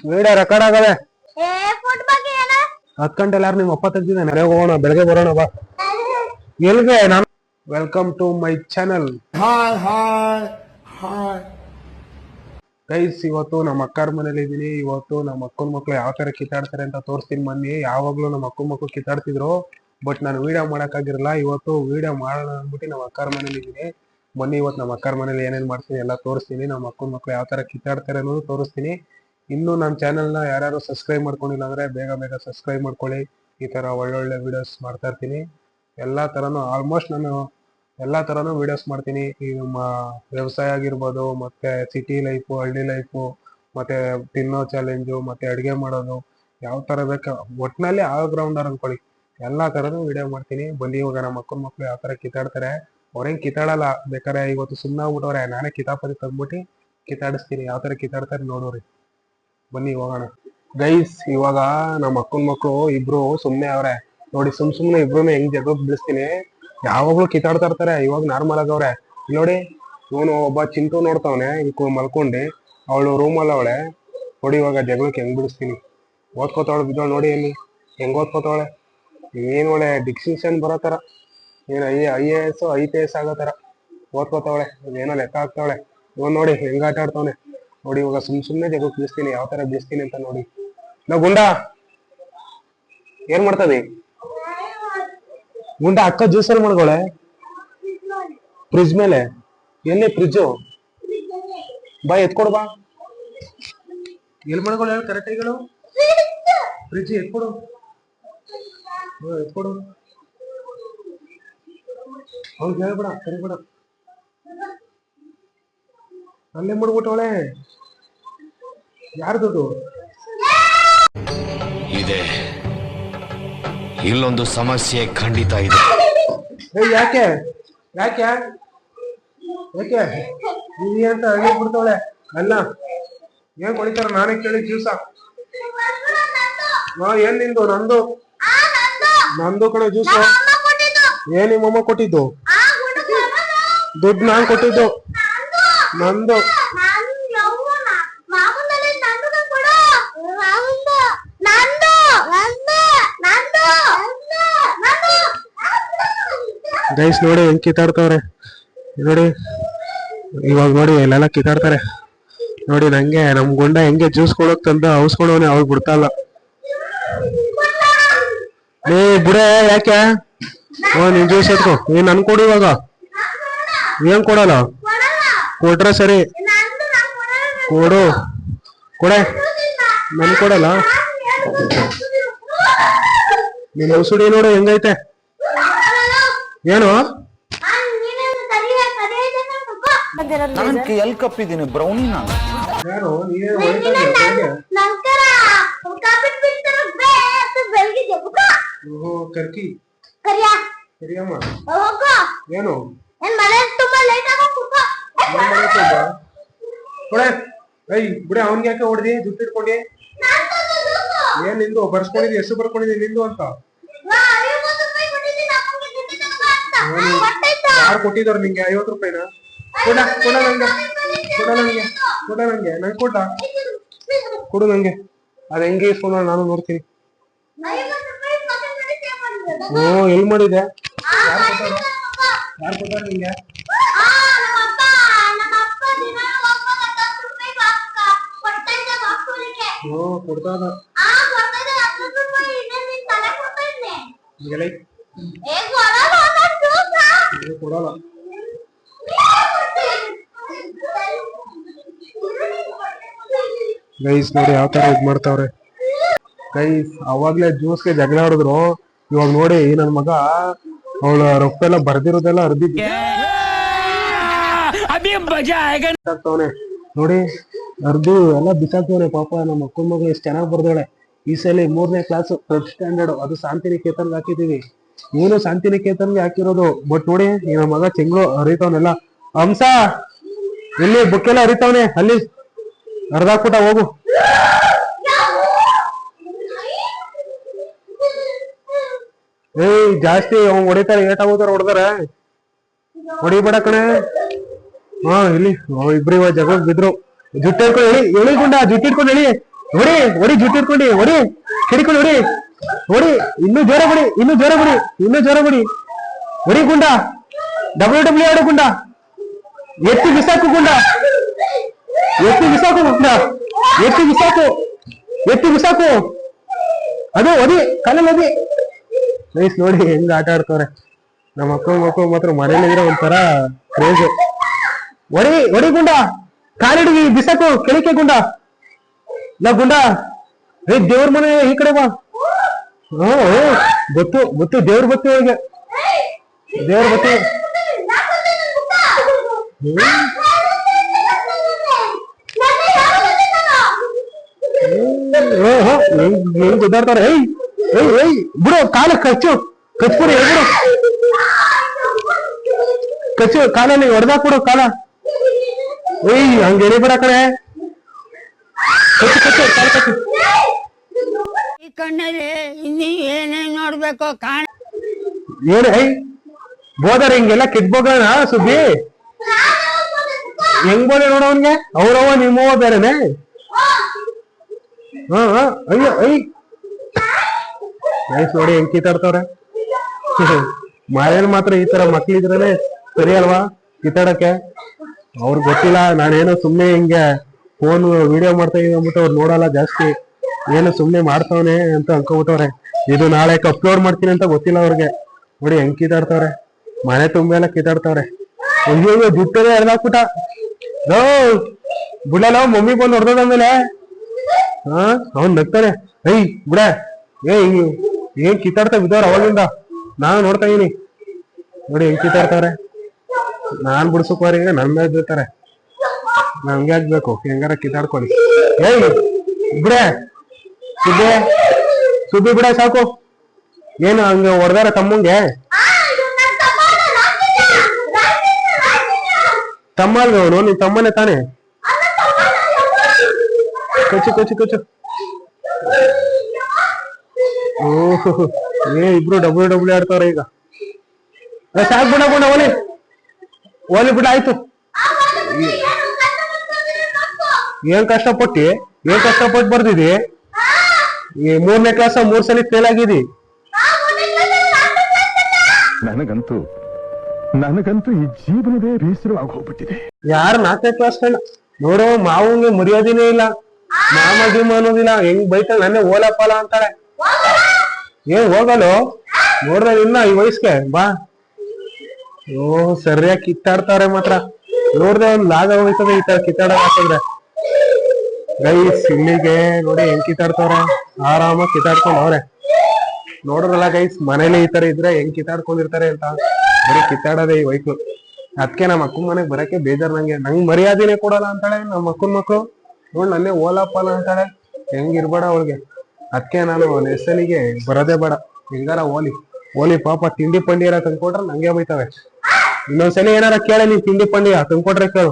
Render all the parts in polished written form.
Video record ಆಗವೆ. 10 ಗಂಟೆ ಯಾರು ನಿಮ್ ಅಪ್ಪ ತೆಗ್ದಿದೆ. ಮನೆಗೆ ಹೋಗೋಣ, ಬೆಳಗ್ಗೆ ಬರೋಣ ಬಾ. ಎಲ್ಗೆ ನಾನು welcome to my channel. Hi hi hi guys, ಇವತ್ತು ನಮ್ಮ ಅಕ್ಕರ ಮನೇಲಿ ಇದೀನಿ. ಇವತ್ತು ನಮ್ಮ ಅಕ್ಕನ ಮಕ್ಳು ಯಾವ ತರ ಕಿತ್ತಾಡ್ತಾರೆ ಅಂತ ತೋರಿಸ್ತೀನಿ ಬನ್ನಿ. ಯಾವಾಗ್ಲೂ ನಮ್ಮ ಅಕ್ಕನ ಮಕ್ಳು ಕಿತ್ತಾಡ್ತಿದ್ರು, ಬಟ್ ನಾನು ವಿಡಿಯೋ ಮಾಡಕ್ಕಾಗಿರಲ್ಲ. ಇವತ್ತು ವಿಡಿಯೋ ಮಾಡೋಣ ಅಂದ್ಬಿಟ್ಟು ನಮ್ಮ ಅಕ್ಕರ ಮನೇಲಿ ಇದೀನಿ. ಬನ್ನಿ, ಇವತ್ತು ನಮ್ಮ ಅಕ್ಕರ ಮನೇಲಿ ಏನೇನ್ ಮಾಡ್ತೀನಿ ಎಲ್ಲ ತೋರಿಸ್ತೀನಿ. ನಮ್ಮ ಅಕ್ಕನ ಮಕ್ಳು ಯಾವ ತರ ಕಿತ್ತಾಡ್ತಾರೆ ಅನ್ನೋದು ತೋರಿಸ್ತೀನಿ. ಇನ್ನು ನಮ್ಮ ಚಾನಲ್ನ ಯಾರು ಸಬ್ಸ್ಕ್ರೈಬ್ ಮಾಡ್ಕೊಂಡಿಲ್ಲ ಅಂದ್ರೆ ಬೇಗ ಬೇಗ ಸಬ್ಸ್ಕ್ರೈಬ್ ಮಾಡ್ಕೊಳ್ಳಿ. ಈ ತರ ಒಳ್ಳೊಳ್ಳೆ ವಿಡಿಯೋಸ್ ಮಾಡ್ತಾ ಇರ್ತೀನಿ. ಎಲ್ಲಾ ತರನು ಆಲ್ಮೋಸ್ಟ್ ನಾನು ಎಲ್ಲಾ ತರನು ವಿಡಿಯೋಸ್ ಮಾಡ್ತೀನಿ. ಈ ನಮ್ಮ ವ್ಯವಸಾಯ ಆಗಿರ್ಬೋದು, ಮತ್ತೆ ಸಿಟಿ ಲೈಫು, ಹಳ್ಳಿ ಲೈಫು, ಮತ್ತೆ ತಿನ್ನೋ ಚಾಲೆಂಜು, ಮತ್ತೆ ಅಡುಗೆ ಮಾಡೋದು, ಯಾವ ತರ ಬೇಕು ಒಟ್ಟಿನಲ್ಲಿ ಆಲ್ ಗ್ರೌಂಡರ್ ಅನ್ಕೊಳ್ಳಿ. ಎಲ್ಲಾ ತರನು ವಿಡಿಯೋ ಮಾಡ್ತೀನಿ. ಬನ್ನಿ, ಇವಾಗ ನಮ್ಮ ಮಕ್ಕಳ ಮಕ್ಳು ಯಾವ ತರ ಕಿತ್ತಾಡ್ತಾರೆ. ಅವ್ರೇನ್ ಕಿತ್ತಾಡಲ್ಲ, ಬೇಕಾರೆ ಇವತ್ತು ಸುಮ್ಮನೆ ಆಗ್ಬಿಟ್ಟವ್ರೆ. ನಾನೇ ಕಿತಾಪತಿ ತಂದ್ಬಿಟ್ಟು ಕಿತ್ತಾಡಿಸ್ತೀನಿ. ಯಾವ ತರ ಕಿತ್ತಾಡ್ತಾರೆ ನೋಡೋರಿ. ಬನ್ನಿ ಹೋಗೋಣ. ಗೈಸ್, ಇವಾಗ ನಮ್ಮ ಅಕ್ಕನ ಮಕ್ಳು ಇಬ್ರು ಸುಮ್ನೆ ಅವ್ರೆ ನೋಡಿ. ಸುಮ್ನೆ ಇಬ್ರು ಹೆಂಗ್ ಜಗಕ್ ಬಿಡಿಸ್ತೀನಿ. ಯಾವಾಗ್ಲೂ ಕಿತ್ತಾಡ್ತಾ ಇರ್ತಾರೆ. ಇವಾಗ ನಾರ್ಮಲ್ ಆಗವ್ರೆ ನೋಡಿ. ಇವನು ಒಬ್ಬ ಚಿಂಟು ನೋಡ್ತಾವನೆ ಮಲ್ಕೊಂಡಿ, ಅವಳು ರೂಮಲ್ಲಿ ಅವಳೆ ನೋಡಿ. ಇವಾಗ ಜಗಳಕ್ಕೆ ಹೆಂಗ್ ಬಿಡಿಸ್ತೀನಿ. ಓದ್ಕೋತಾವಳೆ ಬಿದ್ದವಳು ನೋಡಿ. ಎಲ್ಲಿ ಹೆಂಗ್ ಓದ್ಕೋತಾವಳೆ. ಏನ್ ಒಳ್ಳೆ ಡಿಸ್ಟಿಂಕ್ಷನ್ ಬರೋ ತರ, ಏನ್ IAS IPS ಆಗೋ ತರ ಓದ್ಕೋತಾವಳೆ. ಏನೋ ಲೆಕ್ಕ ಆಗ್ತಾವಳೆ. ಇವನ್ ನೋಡಿ ಹೆಂಗ್ ಆಟ ಆಡ್ತಾವನೆ ನೋಡಿ. ಇವಾಗ ಸುಮ್ನೆ ಜಗಕ್ಕೆ ಬಿಡಿಸ್ತೀನಿ. ಯಾವ ತರ ಬಿಡಿಸ್ತೀನಿ ಅಂತ ನೋಡಿ. ನಾವು ಗುಂಡ ಏನ್ ಮಾಡ್ತದಿ? ಗುಂಡ ಅಕ್ಕ ಜ್ಯೂಸಲ್ಲಿ ಮಾಡ್ಕೊಳೆ ಫ್ರಿಜ್ ಮೇಲೆ. ಎಲ್ಲಿ ಫ್ರಿಜ್ಜು? ಬಾ ಎತ್ಕೊಡು ಬಾ. ಎಲ್ಲಿ ಮಾಡ್ಕೊಳ್ಳ ಕರೆಕ್ಟ್ ಆಗಿಗಳು? ಫ್ರಿಜ್ ಎತ್ಕೊಡು, ಎತ್ಕೊಡು. ಅವ್ನಿಗೆ ಹೇಳ್ಬೇಡ, ಕರಿಬೇಡ. ಅಲ್ಲೇ ಮಾಡ್ಬಿಟ್ಟವಳೆ. ಯಾರ್ದು ಇದೆ? ಇಲ್ಲೊಂದು ಸಮಸ್ಯೆ ಖಂಡಿತ ಇದೆ. ಯಾಕೆ ಯಾಕೆ ಯಾಕೆ ನೀ ಅಂತ ಹಳ್ಳಿ ಬಿಡ್ತಾವಳೆ. ಅಲ್ಲ ಏನ್ ಕೊಡಿತಾರ? ನಾನೇ ಕೇಳಿ ಜ್ಯೂಸ. ಏನ್ ನಿಂದು? ನಂದು ಕಡೆ ಜ್ಯೂಸ್. ಏನ್ ನಿಮ್ಮಮ್ಮ ಕೊಟ್ಟಿದ್ದು? ದುಡ್ಡು ನಾನ್ ಕೊಟ್ಟಿದ್ದು. ನಂದು. ಗೈಸ್ ನೋಡಿ ಹೆಂಗ್ ಕಿತ್ತಾಡ್ತವ್ರೆ ನೋಡಿ. ಇವಾಗ ನೋಡಿ ಇಲ್ಲೆಲ್ಲ ಕಿತ್ತಾಡ್ತಾರೆ ನೋಡಿ. ನಂಗೆ ನಮ್ ಗುಂಡ ಹೆಂಗೆ ಜ್ಯೂಸ್ ಕೊಡೋಕ್ ತಂದ ಅವಸ್ಕೊಂಡವನೆ. ಅವಾಗ ಬಿಡ್ತಾ ಇಲ್ಲ. ನೀ ಬಿಡೆ ಯಾಕೆ? ನೀನ್ ಜ್ಯೂಸ್ ಎತ್ಕೊ. ನೀನ್ ನನ್ ಕೊಡು ಇವಾಗ. ಏನ್ ಕೊಡಲ್ಲ? ಕೊಟ್ರೆ ಸರಿ. ಕೊಡು ಕೊಡೆ. ನನ್ ಕೊಡಲ್ಲ. ನೀನ್ ಔಷಧಿ ನೋಡು ಹೆಂಗೈತೆ. ಏನು ಎಲ್ ಕಪ್ಪಿದ್ದೀನಿ ಬ್ರೌನಿ ನಾನು. ಯಾರು ಕರ್ಕಿ ಕರಿಯಮ್ಮ. ಏನು ಬಿಡೆ ಅವನ್ಗೆ ಯಾಕೆ ಹೊಡೆದಿ? ಜುಟ್ಟು ಇಟ್ಕೊಂಡಿ. ಏನ್ ನಿಂದು ಬರ್ಸ್ಕೊಂಡಿದ್ದಿ? ಎಷ್ಟು ಬರ್ಕೊಂಡಿದ್ದಿ ನಿಂದು ಅಂತ? ಯಾರು ಕೊಟ್ಟಿದ್ರು ನಿಂಗೆ 50 ರೂಪಾಯಿನ? ಕೊಡ ಕೊಡ ನಂಗೆ, ಕೊಡ ನಂಗೆ, ಕೊಡ ನಂಗೆ. ನಂಗೆ ಕೊಟ್ಟ ಕೊಡು ನಂಗೆ. ಅದ್ ಹೆಂಗೆ ಇಸ್ಕೊಂಡ ನಾನು ನೋಡ್ತೀನಿ. ಓ ಎಲ್ ಮಾಡಿದೆ? ಯಾರು ಕೊಟ್ಟಾರ ನಿಂಗೆ? ಓ ಕೊಡ್ತಾದ ಕೊಡಲ್ಲ. ಗೈಸ್ ನೋಡಿ ಯಾವ ತರ ಇದ್ ಮಾಡ್ತಾವ್ರೆ. ಗೈಸ್ ಅವಾಗ್ಲೇ ಜ್ಯೂಸ್ಗೆ ಜಗಳ ಆಡಿದ್ರು. ಇವಾಗ ನೋಡಿ ನನ್ ಮಗ ಅವಳ ರೊಕ್ಕ ಎಲ್ಲ ಬರ್ದಿರೋದೆಲ್ಲ ಅರ್ದಿದ್ದೆ ನೋಡಿ. ಅರ್ದು ಎಲ್ಲ ಬಿಸಾಕ್ತವ್ರೆ. ಪಾಪ ನಮ್ಮ ಅಕ್ಕನ ಮಗ ಎಷ್ಟು ಚೆನ್ನಾಗಿ ಬರ್ದಾಳೆ. ಈ ಸಲ 3ನೇ ಕ್ಲಾಸ್ ಫಸ್ಟ್ ಸ್ಟ್ಯಾಂಡರ್ಡ್. ಅದು ಶಾಂತಿನಿಕೇತನ್ಗೆ ಹಾಕಿದೀವಿ. ಇವನು ಶಾಂತಿನಿಕೇತನ್ಗೆ ಹಾಕಿರೋದು. ಬಟ್ ನೋಡಿ ನಮ್ಮ ಮಗ ಚೆಂಗ್ಳು ಹರಿತವನೆಲ್ಲ. ಹಂಸ ಇಲ್ಲಿ ಬುಕ್ಕೆಲ್ಲ ಹರಿತಾವನೆ. ಅಲ್ಲಿ ಅರ್ಧಾಕ್ಬಿಟ್ಟ ಹೋಗು. ಜಾಸ್ತಿ ಅವ್ನು ಹೊಡಿತಾರೆ. ಏಟಾಗೋತಾರ ಹೊಡೆದಾರ. ಹೊಡಿಬೇಡ ಕಣೆ. ಹಾ ಇಲ್ಲಿ ಇಬ್ರು ಇವಾಗ ಜಗಳ ಬಿದ್ರು. ಜುಟ್ಟು ಹಿಡ್ಕೊಂಡು ಎಳಿ ಗುಂಡ. ಜುಟ್ಟು ಹಿಡ್ಕೊಂಡು ಎಳಿ. ಹೊಡಿ ಹೊಡಿ ಜುಟ್ಟು ಇಟ್ಕೊಂಡು ಹೊಡಿ ಹಿಡ್ಕೊಂಡು ಹೊಡಿ ಹೊಡಿ ಇನ್ನೂ ಜೋರ ಬಿಡಿ ಇನ್ನೂ ಜೋರ ಬಿಡಿ ಇನ್ನೂ ಜೋರ ಬಿಡಿ ಹೊಡಿ ಗುಂಡ WWE ಆಡೋ ಗುಂಡ ಎತ್ತಿ ಬಿಸಾಕು ಗುಂಡ ಎತ್ತಿ ಬಿಸಾಕು ಗುಂಡ ಎತ್ತಿ ಬಿಸಾಕು ಎತ್ತಿ ಬಿಸಾಕು ಅದು ಒದಿ ಕಾಲಲ್ಲಿ ಒದಿ ನೈಸ್ ನೋಡಿ ಹೆಂಗ್ ಆಟ ಆಡ್ತವ್ರೆ ನಮ್ಮ ಮಕ್ಕಳು ಮಾತ್ರ ಮನೇಲಿದ್ರೆ ಒಂಥರ ಕ್ರೇಜ್ ಒಡಿ ಒಡಿ ಗುಂಡ ಕಾಲಿಡಿ ಬಿಸಾಕು ಕೆಳಕ್ಕೆ ಗುಂಡ ನಾ ಗುಂಡ ಏ ದೇವ್ರ ಮನೆ ಈ ಕಡೆ ಬಾ ಗೊತ್ತು ಗೊತ್ತು ದೇವ್ರ ಬತ್ತಿ ಒಳಗೆ ದೇವ್ರ ಬತ್ತಿ ಹೆಂಗ್ ಗುದ್ದಾಡ್ತಾರ ಏಯ್ ಏಯ್ ಏಯ್ ಬಿಡು ಕಾಲ ಕಚ್ಚು ಕಚ್ಬಿಡು ಬಿಡು ಕಚ್ಚು ಕಾಲಲ್ಲಿ ಹೊಡೆದಾಕ್ ಬಿಡು ಕಾಲ ಏಯ್ ಹಂಗ ಎಳಿಬೇಡ ಕಡೆ ಕಚ್ಚು ಕಚ್ಚು ಕಾಲ ಕಚ್ಚು ಈ ಕಣ್ಣಲ್ಲಿ ಇನ್ನೀ ಏನೇನ್ ನೋಡ್ಬೇಕು ಕಾಣ ಏನು ಐ ಬೋದಾರ ಹಿಂಗೆಲ್ಲ ಕಿಟ್ಬೋಗೋಣ ಸುದ್ದಿ ಹೆಂಗ್ ಬೋದೆ ನೋಡವನ್ಗೆ ಅವ್ರವ ನಿಮ್ಮವ ಬೇರೆನೆ ಅಯ್ಯೋ ಐ ನೈಸ್ ನೋಡಿ ಹೆಂಗ್ ಕಿತ್ತಾಡ್ತವ್ರೆ ಮನೇಲಿ ಮಾತ್ರ ಈ ತರ ಮಕ್ಳಿದ್ರೇನೆ ಸರಿ ಅಲ್ವಾ ಕಿತ್ತಾಡಕ್ಕೆ ಅವ್ರಿಗೆ ಗೊತ್ತಿಲ್ಲ ನಾನೇನೋ ಸುಮ್ನೆ ಹಿಂಗೆ ಫೋನ್ ವಿಡಿಯೋ ಮಾಡ್ತಾ ಇದೀನಿ ಅಂದ್ಬಿಟ್ಟು ಅವ್ರು ನೋಡಲ್ಲ ಜಾಸ್ತಿ ಏನು ಸುಮ್ನೆ ಮಾಡ್ತಾವನೆ ಅಂತ ಅನ್ಕೋಬಿಟ್ಟವ್ರೆ ಇದು ನಾಳೆ ಅಪ್ಲೋಡ್ ಮಾಡ್ತೀನಿ ಅಂತ ಗೊತ್ತಿಲ್ಲ ಅವ್ರಿಗೆ ನೋಡಿ ಹೆಂಗ್ ಕಿತ್ತಾಡ್ತವ್ರೆ ಮನೆ ತುಂಬ ಎಲ್ಲ ಕಿತ್ತಾಡ್ತವ್ರೆ ಅಯ್ಯೋ ಜುಟ್ಟದೇ ಎಳ್ದಾಕ್ಬಿಟ್ಟ ಲೋ ಬಿಡಲ್ಲ ಮಮ್ಮಿ ಬಂದು ಹೊಡೆದಾದ್ಮೇಲೆ ಅವ್ನ್ ನಗ್ತಾನೆ ಐ ಬಿಡ ಏನ್ ಕಿತ್ತಾಡ್ತಾ ಬಿದ್ದವ್ರ ಅವಾಗಿಂದ ನಾನು ನೋಡ್ತಾ ಇದೀನಿ ನೋಡಿ ಹೆಂಗ್ ಕಿತ್ತಾಡ್ತಾವ್ರೆ ನಾನ್ ಬಿಡ್ಸಕ್ವಾರಿಗೆ ನನ್ ಮೇಲೆ ಬೀಳ್ತಾರೆ ನಮ್ಗೆ ಆಗ್ಬೇಕು ಹೆಂಗಾರ ಕಿತ್ತಾಡ್ಕೊಳ್ಳಿ ಏಯ್ ಬಿಡೆ ಸುದ್ದಿ ಸುದ್ದಿ ಬಿಡ ಸಾಕು ಏನು ಹಂಗ ಹೊಡೆದಾರ ತಮ್ಮಂಗೆ ತಮ್ಮ ಅಲ್ವ ಅವನು ನಿನ್ ತಮ್ಮನೇ ತಾನೆ ಕಚ್ಚು ಕಚ್ಚು ಕಚ್ಚು ಓಹ್ ಇಬ್ರು WWE ಆಡ್ತಾವ್ರೆ ಈಗ ಸಾಕ್ ಬಿಡ ಬಿಡ ಓಲಿ ಓಲಿ ಬಿಡ ಆಯ್ತು ಏನ್ ಕಷ್ಟಪಟ್ಟು ಬರ್ದಿದಿ ಈ 3ನೇ ಕ್ಲಾಸ್ 3 ಸಲ ಫೇಲ್ ಆಗಿದಿ ನನಗಂತೂ ಈ ಜೀವನವೇ ಬೇಸರವಾಗಿ ಹೋಗ್ಬಿಟ್ಟಿದೆ ಯಾರು 4ನೇ ಕ್ಲಾಸ್ ನೋಡು ಮಾವಂಗೆ ಮರ್ಯಾದಿನೇ ಇಲ್ಲ ಮಾಮ ಗಿಮ್ಮ ಅನ್ನೋದಿಲ್ಲ ಹೆಂಗ್ ಬೈತಾಳೆ ನನ್ನೇ ಓಲಪ್ಪಲ್ಲ ಅಂತಾಳೆ ಏನ್ ಹೋಗಲು ನೋಡ್ರೆ ಇನ್ನ ಈ ವಯಸ್ಸಿಗೆ ಬಾ ಓ ಸರಿಯಾಗಿ ಕಿತ್ತಾಡ್ತಾರೆ ಮಾತ್ರ ನೋಡ್ದೆ ಒಂದ್ ಲಾಗ ಹೋಗ್ತದೆ ಈ ತರ ಕಿತ್ತಾಡ ಹಾಕಿದ್ರೆ ಗೈಸ್ ಇಲ್ಲಿಗೆ ನೋಡಿ ಹೆಂಗ್ ಕಿತ್ತಾಡ್ತವ್ರೆ ಆರಾಮಾಗಿ ಕಿತ್ತಾಡ್ಕೊಂಡ್ ಅವ್ರೆ ನೋಡ್ರಲ್ಲ ಗೈಸ್ ಮನೇಲಿ ಈ ತರ ಇದ್ರೆ ಹೆಂಗ್ ಕಿತ್ತಾಡ್ಕೊಂಡಿರ್ತಾರೆ ಅಂತ ಬರೀ ಕಿತ್ತಾಡೋದೇ ಈ ವಯಸ್ಸು ಅದಕ್ಕೆ ನಮ್ಮ ಅಕ್ಕನ ಮನೆಗ್ ಬರಕ್ಕೆ ಬೇಜಾರ್ ನಂಗ್ ಮರ್ಯಾದಿನೇ ಕೊಡಲ್ಲ ಅಂತಾಳೆ ನಮ್ಮ ಅಕ್ಕನ ಮಕ್ಳು ನೋಡ್ ನನ್ನೇ ಓಲಪ್ಪಲ್ಲ ಅಂತಾಳೆ ಹೆಂಗಿರ್ಬೇಡ ಅವಳಿಗೆ ಅದಕ್ಕೆ ನಾನು ನೆಸಲಿಗೆ ಬರೋದೇ ಬೇಡ ಹೆಂಗಾರ ಓಲಿ ಪಾಪ ತಿಂಡಿ ಪಂಡಿ ಏನಾರ ತಂದ್ಕೊಟ್ರೆ ನಂಗೆ ಬೈತಾವೆ ಇನ್ನೊಂದ್ಸಲಿ ಏನಾರ ಕೇಳ ನೀನ್ ತಿಂಡಿ ಪಂಡಿ ತಂದ್ಕೊಟ್ರೆ ಕೇಳು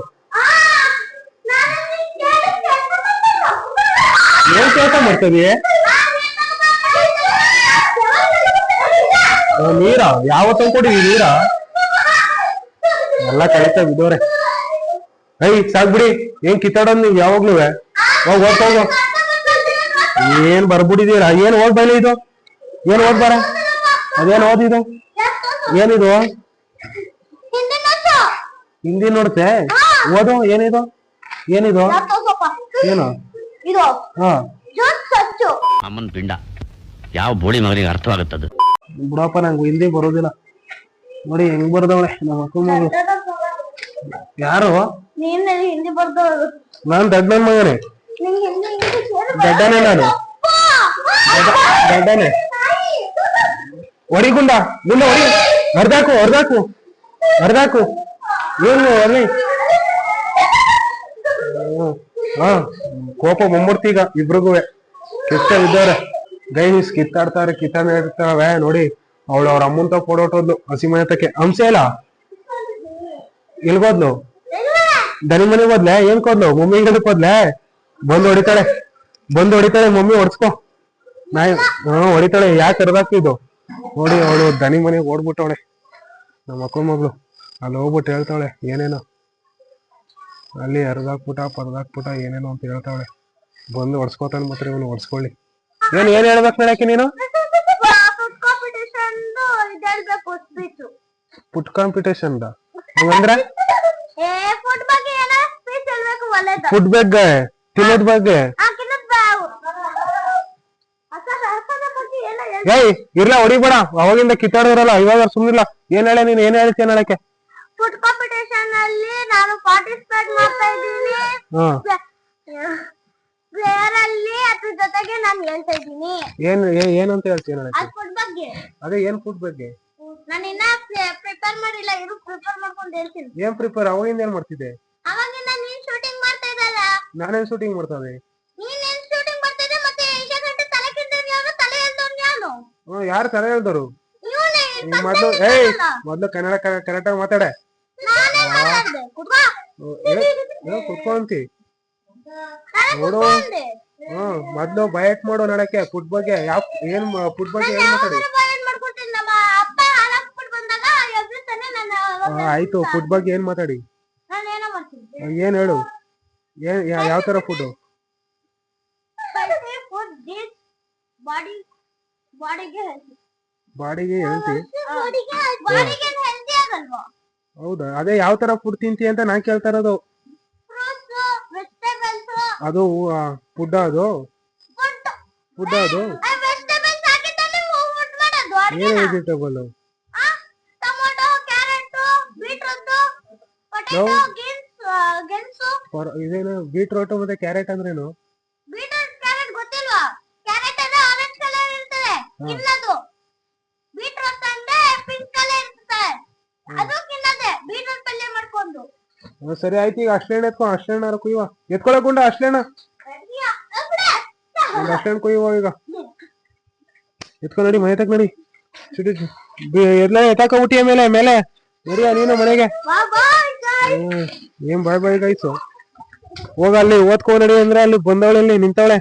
ಏನ್ ಕೆಲಸ ಮಾಡ್ತದಿ ನೀರ ಯಾವ ತಂದ್ಕೊಟ್ಟಿದೀವಿ ನೀರ ಎಲ್ಲ ಕಳೀತಾ ಬಿದ್ದವ್ರೆ ಐ ಸಾಕ್ಬಿಡಿ ಏನ್ ಕಿತ್ತಾಡೋದ್ ನೀವ್ ಯಾವಾಗ್ಲೂ ಹೋಗೋ ಏನ್ ಬರ್ಬಿಟ್ಟಿದೀರಾ ಏನ್ ಓದ್ಬೈಲಿ ಇದು ಏನ್ ಓದ್ಬಾರ ಅದೇನ್ ಓದಿದು ಏನಿದು ಹಿಂದಿ ನೋಡ್ತೆ ಓದು ಏನಿದು ಏನಿದು ಏನು ಹಾ ಅಮ್ಮನ್ ಪಿಂಡ ಯಾವ ಬೋಳಿ ಮಗನಿಗೆ ಅರ್ಥವಾಗುತ್ತದು ಬಿಡಪ್ಪ ನಂಗೆ ಹಿಂದಿ ಬರೋದಿಲ್ಲ ನೋಡಿ ಹೆಂಗ್ ಬರ್ದವಳೆ ನಮ್ಮ ಅಕ್ಕ ಮಗಳು ಯಾರು ಹಿಂದಿ ಬರ್ದವರು ನಾನ್ ದಡ್ಡನ್ ಮಗನೇ ದಡ್ಡನೇ ನಾನು ದಡ್ಡನೇ ಹೊಡಿ ಗುಂಡ ಹೊಡಿ ಹೊರ್ದಾಕು ಏನು ಅಲ್ಲಿ ಹಾ ಕೋಪ ಬಂದ್ಬಿಡ್ತಿ ಈಗ ಇಬ್ರಿಗೂ ಕಿತ್ತ ಇದ್ದವ್ರೆ ಗೈಸ್ ಕಿತ್ತಾಡ್ತಾವೆ ನೋಡಿ ಅವಳು ಅವ್ರ ಅಮ್ಮಂತ ಕೊಡೋಟೋದ್ಲು ಹಸಿ ಮನೆ ತಕ್ಕೆ ಹಂಸೆ ಇಲ್ಲ ಇಲ್ಗೋದ್ಲು ದನಿ ಮನೆಗೆ ಹೋದ್ಲೆ ಏನ್ ಕೋದ್ಲು ಮಮ್ಮಿ ಗದಕ್ ಹೋದ್ಲೆ ಬಂದು ಹೊಡಿತಾಳೆ ಮಮ್ಮಿ ಹೊಡ್ಸ್ಕೊ ನಾಯಿ ಹೊಡಿತಾಳೆ ಯಾಕೆ ಕರ್ದಾಕಿದ್ದು ನೋಡಿ ಅವಳು ದನಿ ಮನೆಗೆ ಓಡ್ಬಿಟ್ಟವಳೆ ನಮ್ಮ ಅಕ್ಕ ಮಗಳು ಅಲ್ಲಿ ಹೋಗ್ಬಿಟ್ಟು ಹೇಳ್ತಾವಳೆ ಏನೇನೋ ಅಲ್ಲಿ ಹರಿದಾಕ್ಬಿಟ್ಟ ಪರ್ದಾಕ್ಬಿಟ್ಟ ಏನೇನೋ ಅಂತ ಹೇಳ್ತಾವಳೆ ಬಂದು ಹೊಡ್ಸ್ಕೊತಾನೆ ಮಾತ್ರ ಇವನು ಹೊಡ್ಸ್ಕೊಳ್ಳಿ. ಏನ್ ಹೇಳ್ಬೇಕು ನಡಕ್ಕೆ ನೀನು? ಫುಡ್ ಕಾಂಪಿಟೇಷನ್ ಹೇಳ್ಬೇಕು ಸ್ಪೀಚ್. ಫುಡ್ ಕಾಂಪಿಟೇಷನ್ ಹಂಗಂದ್ರೆ ಏ ಫುಡ್ ಬಗ್ಗೆ ಏನೋ ಸ್ಪೀಚ್ ಹೇಳ್ಬೇಕು ಒಳ್ಳೇದು. ಫುಡ್ ಬಗ್ಗೆ ತಿನ್ನೋದ್ ಬಗ್ಗೆ. ಏಯ್ ಇರ್ಲ ಹೊಡಿಬೇಡ, ಅವಾಗಿಂದ ಕಿತ್ತಾಡಿದ್ರಲ್ಲ ಇವಾಗ ಸುಮ್ನಿಲ್ಲ. ಏನ್ ಹೇಳ ನೀನ್, ಏನ್ ಹೇಳ್ತೀಯ ನಡಕ್ಕೆ? ಫುಡ್ ಕಾಂಪಿಟೇಷನ್ ಅಲ್ಲಿ ನಾನು ಪಾರ್ಟಿಸಿಪೇಟ್ ಮಾಡ್ತಾ ಇದ್ದೀನಿ. ಪ್ಲೇಯರ್ ಅಲ್ಲಿ ಅದ್ರ ಜೊತೆಗೆ ನಾನು ಹೇಳ್ತಾ ಇದ್ದೀನಿ. ಏನಂತ ಹೇಳ್ತೀಯ ನಡಕ್ಕೆ? ಅದ್ ಫುಡ್ ಬಗ್ಗೆ. ಅದೇ ಏನ್ ಫುಡ್ ಬಗ್ಗೆ? ನಾನು ಇನ್ನ ಪ್ರಿಪೇರ್ ಮಾಡಿಲ್ಲ, ಇರು ಪ್ರಿಪೇರ್ ಮಾಡ್ಕೊಂಡು ಹೇಳ್ತೀನಿ. ಏನ್ ಪ್ರಿಪೇರ್? ಅವಾಗಿಂದ ಏನ್ ಮಾಡ್ತಿದ್ದೆ? ಅವಾಗಿಂದ ನೀನ್ ಶೂಟಿಂಗ್ ಮಾಡ್ತಾ ಇದ್ದಲ್ಲ. ನಾನೇನ್ ಶೂಟಿಂಗ್ ಮಾಡ್ತಾವೆ? ನೀನ್ ಶೂಟಿಂಗ್ ಮಾಡ್ತಾ ಇದ್ದೆ, ಮತ್ತೆ ಏಷ್ಯಾ ಗಂಟೆ ತಲೆ ಕೆದ್ದವ್ನು ಯಾರು, ತಲೆ ಎಲ್ದವ್ನು ಯಾರು? ಯಾರು ತಲೆ ಹೇಳ್ದವ್ರು? ಇವ್ನೇ. ಮೊದ್ಲು ಮೊದ್ಲು ಕನ್ನಡ ಕರೆಕ್ಟ್ ಆಗಿ ಮಾತಾಡೆ. ನಾನೇ ಮಾತಾಡ್ದೆ. ಕುತ್ಕೋ. ಕುತ್ಕೊಂತಿ ನಾನೇ ನೋಡು. ಕುತ್ಕೊಂಡೆ. ಮೊದ್ಲು ಬಯಟ್ ಮಾಡು ನಡಕ್ಕೆ. ಫುಡ್ ಬಗ್ಗೆ ಏನ್ ಫುಡ್ ಬಗ್ಗೆ ಏನ್ ಮಾತಾಡಿ? ಏನ್ ಮಾಡ್ಕೊತೀನಿ, ನಮ್ಮ ಅಪ್ಪ ಹಾಲಾಕ್ಬಿಟ್ಟು ಬಂದಾಗ ಎಬ್ಬಿಸ್ತಾನೆ. ನಾನು ಆಯ್ತು, ಫುಡ್ ಬಗ್ಗೆ ಏನ್ ಮಾತಾಡಿ? ನಾನು ಏನೋ ಮಾಡ್ತೀನಿ. ಏನ್ ಹೇಳು, ಯಾವ ತರ ಫುಡ್? ಫುಡ್ ದಿಸ್ ಬಾಡಿಗೆ ಹೆಲ್ತಿ. ಬಾಡಿಗೆ ಹೆಲ್ತಿ? ಬಾಡಿಗೆ ಹೆಲ್ತಿ ಆಗಲ್ವಾ? ಹೌದಾ? ಅದೇ ಯಾವ ತರ ಫುಡ್ ತಿಂತಿ ಅಂತ ನಾನ್ ಕೇಳ್ತಾ ಇರೋದು. Fruits, vegetables. ಅದು ಫುಡ್ ಅದು ಫುಡ್ ಅದು ವೆಜಿಟೇಬಲ್ಸ್ ಹಾಕಿದ್ರೆ ಫುಡ್ ಮಾಡೋದು ಅಡಿಗೆ. ಏನ್ vegetable? Tomato, carrot, beetroot, potato, ಗೆಣಸು. ಇದೇನು ಬೀಟ್ರೂಟ್ ಮತ್ತೆ ಕ್ಯಾರೆಟ್ ಅಂದ್ರೇನು? ಬೀಟ್ರೂಟ್ ಕ್ಯಾರೆಟ್ ಗೊತ್ತಿಲ್ವಾ? ಕ್ಯಾರೆಟ್ ಅಂದ್ರೆ ಆರೆಂಜ್ ಕಲರ್ ಇರ್ತದೆ, ಕಿನ್ನದು. ಬೀಟ್ರೂಟ್ ಅಂದ್ರೆ ಪಿಂಕ್ ಕಲರ್ ಇರ್ತದೆ, ಅದು ಕಿನ್ನದೆ. ಬೀಟ್ರೂಟ್ ಪಲ್ಯ ಮಾಡ್ಕೊಂಡು. ಸರಿ ಆಯ್ತು, ಈಗ ಅಷ್ಟೇಣ ಎತ್ಕೊ. ಅಷ್ಟೇಣ ಕುಯ್ಯುವ, ಎತ್ಕೊಳಕುಂಡ ಅಷ್ಟೇಣ. ಒಂದು ಅಷ್ಟೇಣ ಕುಯ್ಯುವ ಈಗ. ಎತ್ಕೊ ನಡಿ, ಮನೆ ತಕ್ ನಡಿ. ಎಲ್ಲ ಎತ್ತಾಕ ಊಟಿಯ ಮೇಲೆ ಮೇಲೆ ನಡಿಯ ನೀನು ಮನೆಗೆ. ಏನ್ ಬಾಯ್ ಬಾಯ್ ಗಾಯ್ಸು. ಹೋಗ ಅಲ್ಲಿ ಓದ್ಕೊ ನಡಿ ಅಂದ್ರೆ ಅಲ್ಲಿ ಬಂದವಳಲ್ಲಿ ನಿಂತವಳೆ.